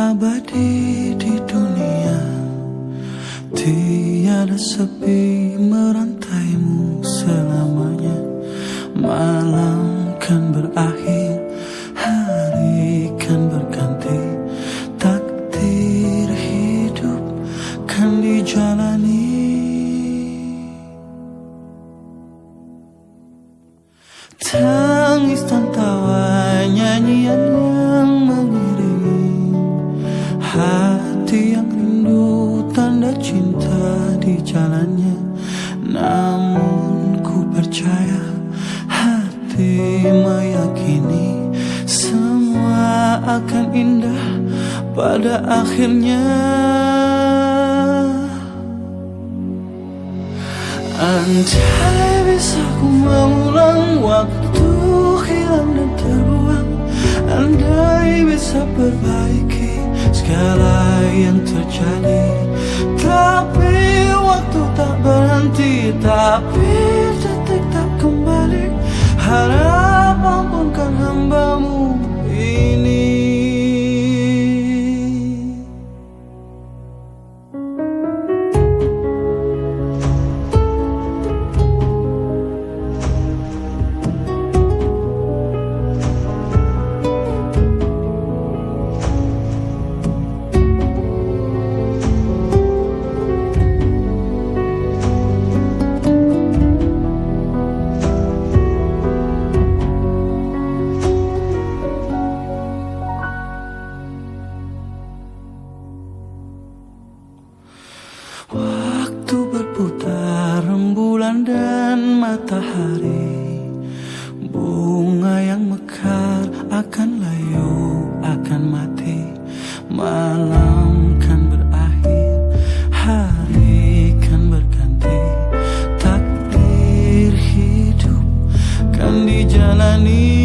abadi di dunia, tiada sepi merantaimu selamanya. Malam kan berakhir, hari kan berganti, takdir hidup kan dijalani. Tangis dan tawa, nyanyian yang mengiringi hati yang rindu, tanda cinta di jalannya. Namun ku percaya, hati meyakini semua akan indah pada akhirnya. Andai bisa ku mengulang waktu hilang dan terbuang, andai bisa perbaiki segala yang terjadi. Tapi waktu tak berhenti, tapi detik tak kembali. Harap ampunkan hambamu ini. Waktu berputar, rembulan dan matahari, bunga yang mekar akan layu, akan mati. Malam kan berakhir, hari kan berganti, takdir hidup kan dijalani.